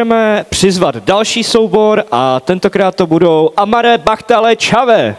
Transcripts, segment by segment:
Můžeme přizvat další soubor a tentokrát to budou Amare Bachtale Čave.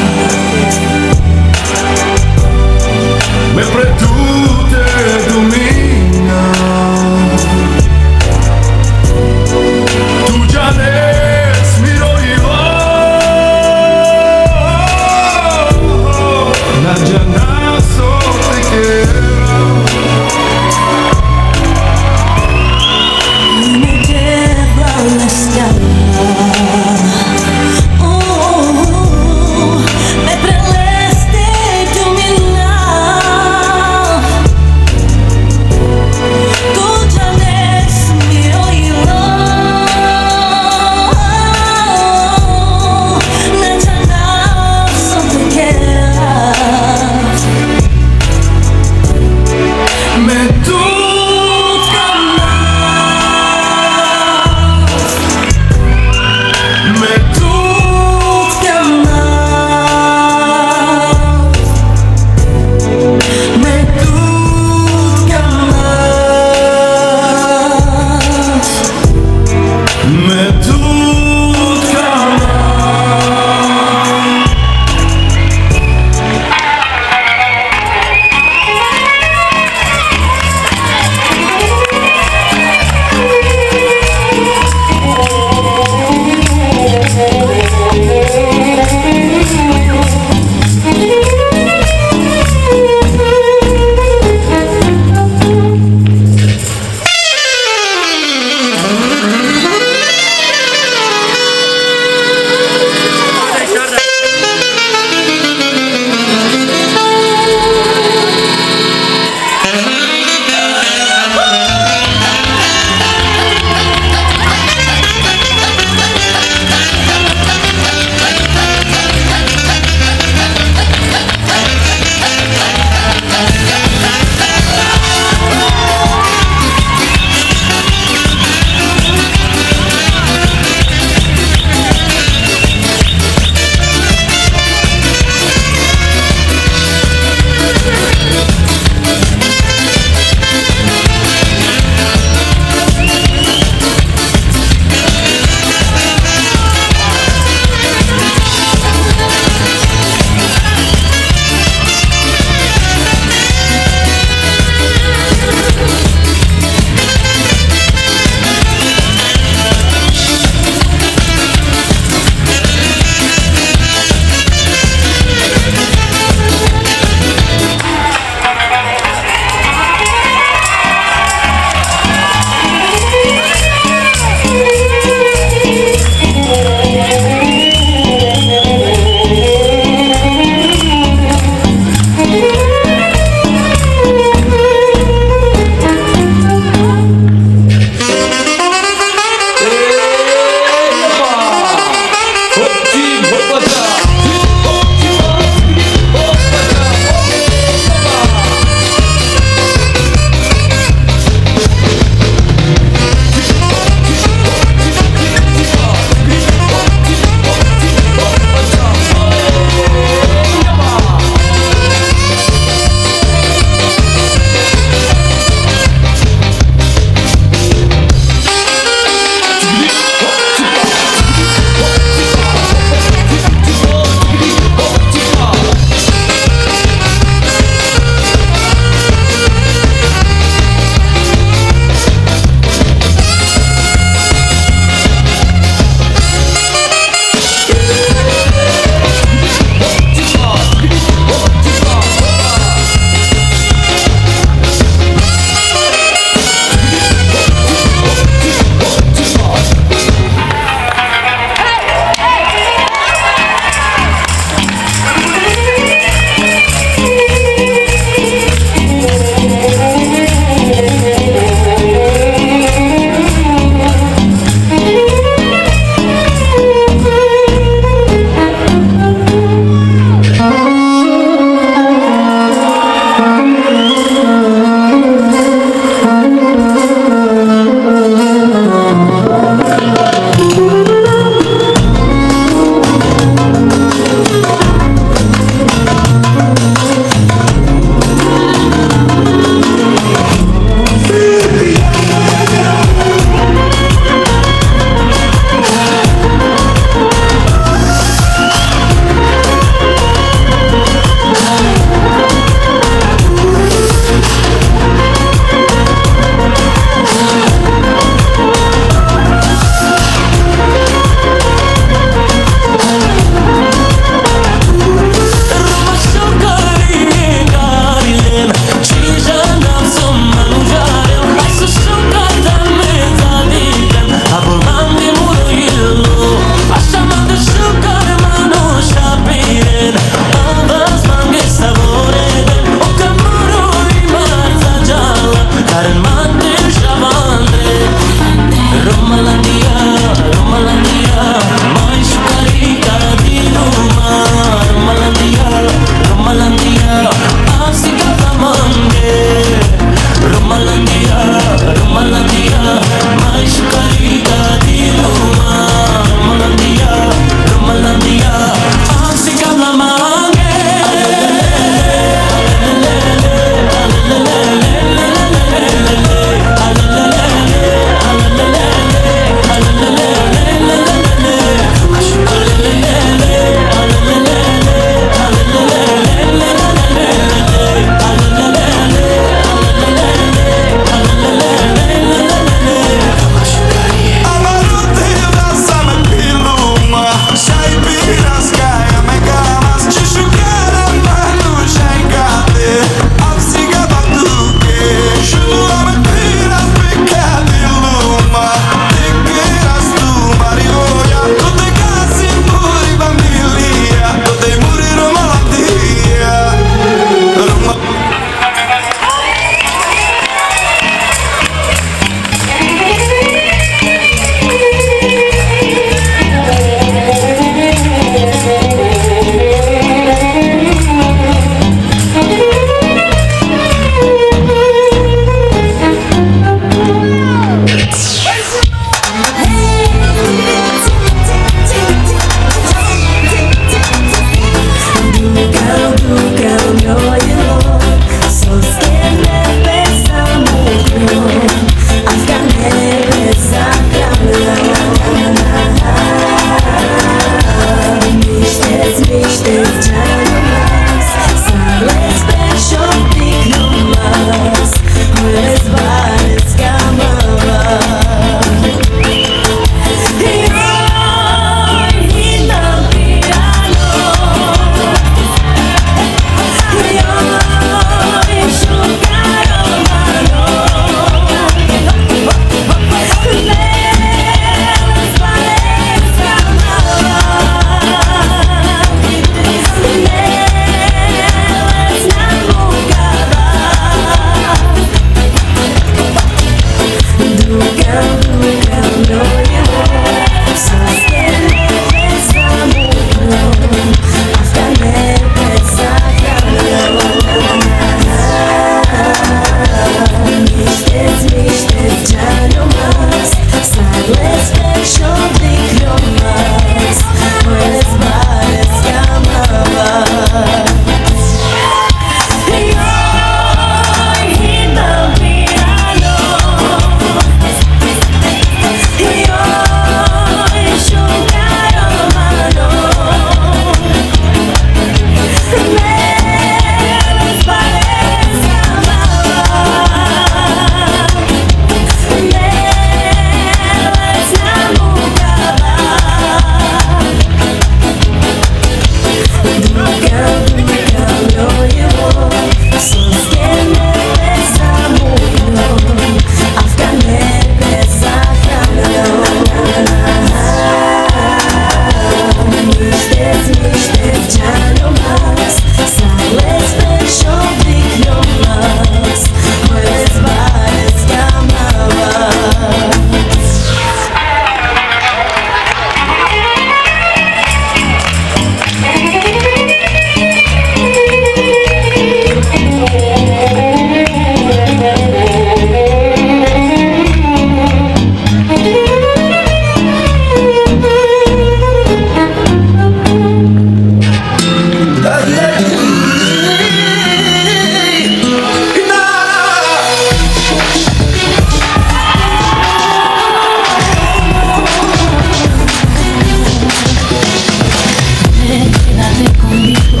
quédate conmigo,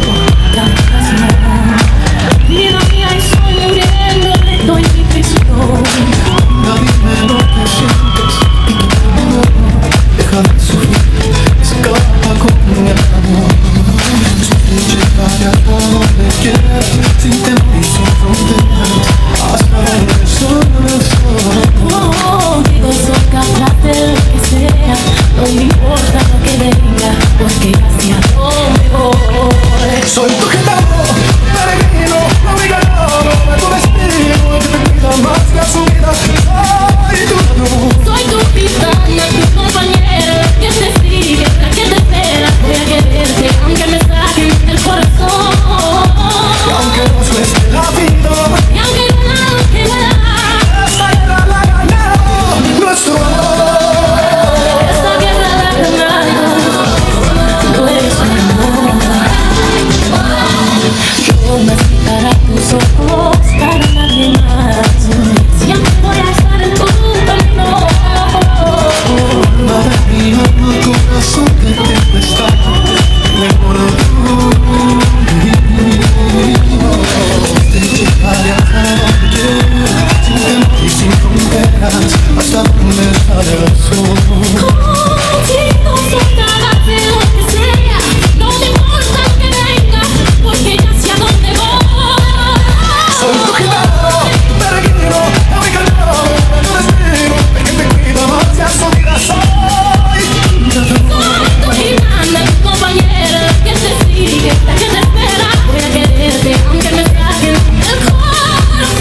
dame razón. Vida mía y estoy muriendo lento en mi prisión. Dime lo que sientes, deja de sufrir, escapa con mi amor. Te llevaré a donde quieras, sin temor y sin fronteras, hasta donde solo el sol. Digo, soy capaz de lo que sea, no me importa lo que venga, porque hacia donde voy. Soy tu gitano, peregrino, obligado, tu destino, el que te cuida más que a su vida. Soy tu ladrón. Soy tu gitana, tu compañera, que te sigue, la que te espera. Voy a quererte, aunque me saquen el corazón. Y aunque nos cueste la vida, Y aunque duela lo que duela, esta guerra la ganamos, nuestro amor. esta guerra la ganamos, no eres mi amor. Yo nací para tus ojos, para nadie más. Siempre voy a estar en tu camino. Madre mía, mi corazón que te está, me muero tú. Te llevaré hasta donde quieras, sin temor y sin fronteras, hasta donde sale el sol. Contigo soy capaz de lo que sea, no me importa que venga, porque ya sé a dónde voy. Soy tu gitano, tu peregrino, obligado, tu destino, el que te cuida más que a su vida. Soy Soy tu gitana, tu compañera, que te sigue, la que te espera. Voy a quererte, aunque me saquen el corazón.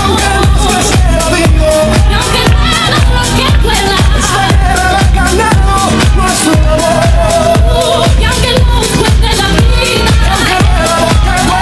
aunque nos cueste la vida, Y aunque duela lo que duela, esta guerra la ganamos, nuestro amor. y aunque nos cueste la vida, esta guerra la ganamos.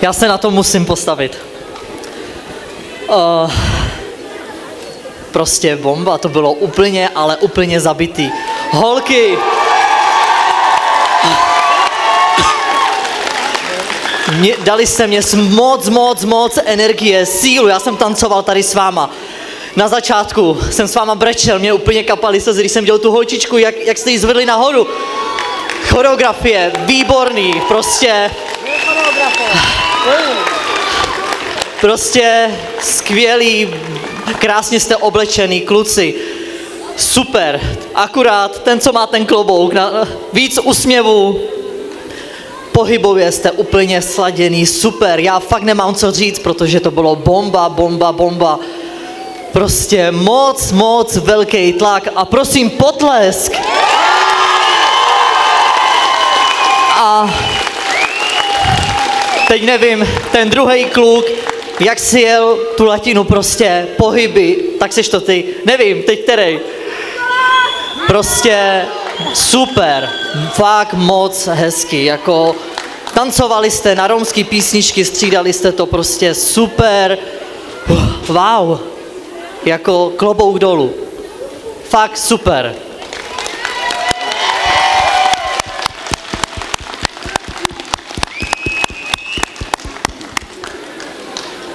Já se na to musím postavit. Prostě bomba, to bylo úplně, ale úplně zabitý. Holky! Dali jste mě moc energie, sílu, já jsem tancoval tady s váma. Na začátku jsem s váma brečel, mě úplně kapaly slzy, když jsem dělal tu holčičku, jak jste ji zvedli nahoru. Choreografie, výborný, prostě skvělý, krásně jste oblečený, kluci. Super, akurát ten, co má ten klobouk, víc úsměvů, pohybově jste úplně sladěný, super, já fakt nemám co říct, protože to bylo bomba. Prostě moc velký tlak a prosím potlesk. A teď nevím, ten druhý kluk, jak si jel tu latinu, prostě pohyby, tak seš to ty, nevím, teď který. Prostě super, fakt moc hezky, jako tancovali jste na romský písničky, střídali jste to prostě super, wow, jako klobouk dolů, fakt super.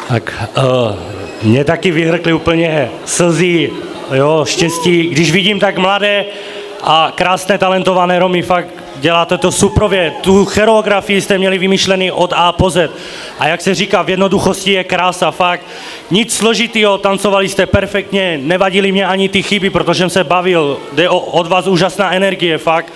Tak mě taky vyhrkly úplně slzy, jo, štěstí, když vidím tak mladé a krásné talentované Romy, fakt děláte to suprově, tu choreografii jste měli vymyšlený od A po Z a jak se říká, v jednoduchosti je krása, fakt nic složitýho, tancovali jste perfektně, nevadily mě ani ty chyby, protože jsem se bavil, jde od vás úžasná energie, fakt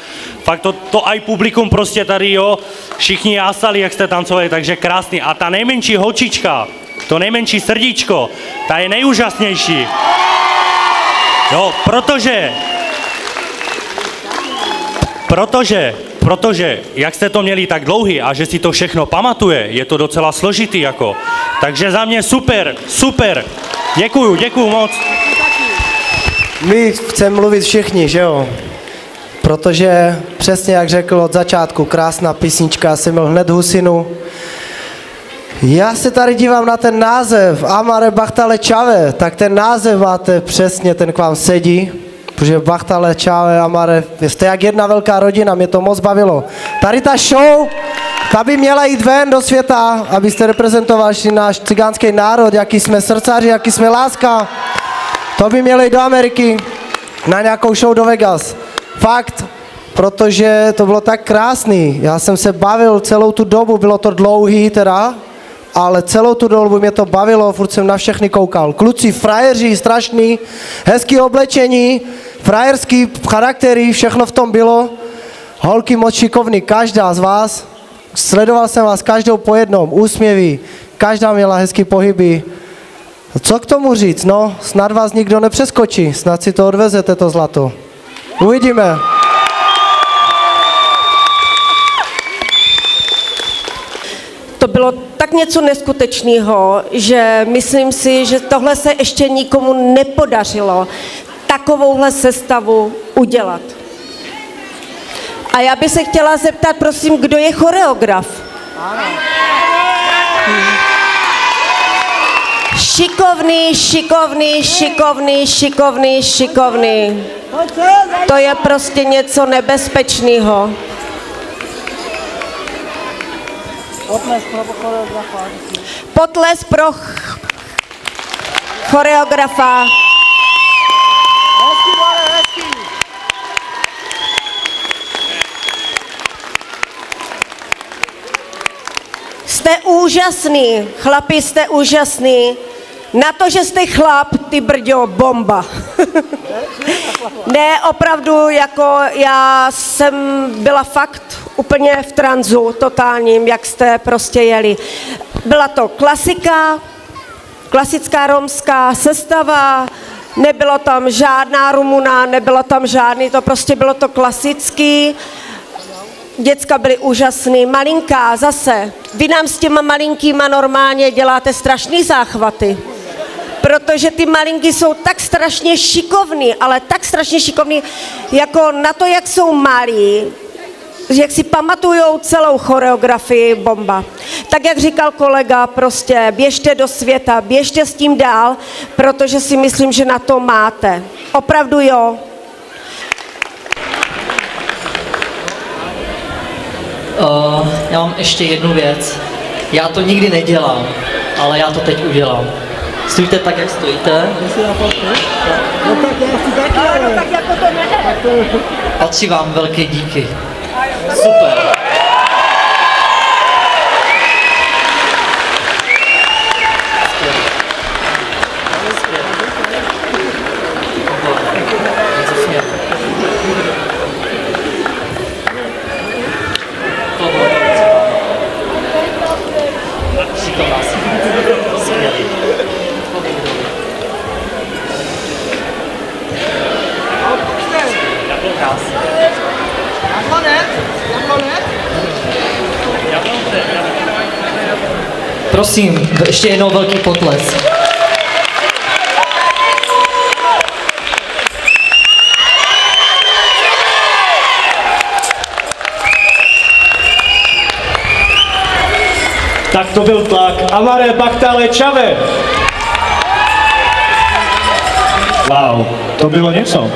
to aj publikum prostě tady, jo, všichni jásali, jak jste tancovali, takže krásný a ta nejmenší holčička, to nejmenší srdíčko, ta je nejúžasnější. Jo, protože jak jste to měli tak dlouhý a že si to všechno pamatuje, je to docela složitý jako. Takže za mě super. Děkuju moc. My chceme mluvit všichni, že jo? Protože přesně jak řekl od začátku, krásná písnička, jsem měl hned husinu. Já se tady dívám na ten název, Amare Bachtale Čave, tak ten název máte přesně, ten k vám sedí, protože Bachtale Čave, Amare, jste jak jedna velká rodina, mě to moc bavilo. Tady ta show, ta by měla jít ven do světa, abyste reprezentovali náš cigánský národ, jaký jsme srdcaři, jaký jsme láska. To by mělo jít do Ameriky, na nějakou show do Vegas. Fakt, protože to bylo tak krásný. Já jsem se bavil celou tu dobu, bylo to dlouhý teda, ale celou tu dobu mě to bavilo, furt jsem na všechny koukal. Kluci, frajeři, strašný, hezký oblečení, frajerský charaktery, všechno v tom bylo. Holky moc šikovný, každá z vás. Sledoval jsem vás každou po jednom, úsměvy, každá měla hezký pohyby. Co k tomu říct? No, snad vás nikdo nepřeskočí, snad si to odvezete, to zlato. Uvidíme. To bylo tak něco neskutečného, že myslím si, že tohle se ještě nikomu nepodařilo takovouhle sestavu udělat. A já bych se chtěla zeptat, prosím, kdo je choreograf? Šikovný, šikovný, šikovný, šikovný, šikovný. To je prostě něco nebezpečného. Potles pro choreografa. Jste úžasný, chlapi, jste úžasný. Na to, že jste chlap, ty brďo, bomba. Ne, opravdu, jako já jsem byla fakt úplně v tranzu totálním, jak jste prostě jeli. Byla to klasika, klasická romská sestava, nebylo tam žádná Rumuna, nebylo tam žádný, to prostě bylo to klasický. Děcka byly úžasný, malinká zase. Vy nám s těma malinkýma normálně děláte strašný záchvaty. Protože ty malinky jsou tak strašně šikovný, ale tak strašně šikovný, jako na to, jak jsou malí, jak si pamatujou celou choreografii, bomba. Tak jak říkal kolega, prostě běžte do světa, běžte s tím dál, protože si myslím, že na to máte. Opravdu jo. Já mám ještě jednu věc. Já to nikdy nedělám, ale já to teď udělám. Stojíte tak, jak stojíte. Patří vám velké díky. Super. Prosím, ještě jednou velký potles. Tak to byl tlak Amare Bachtale Čave. Wow, to bylo něco.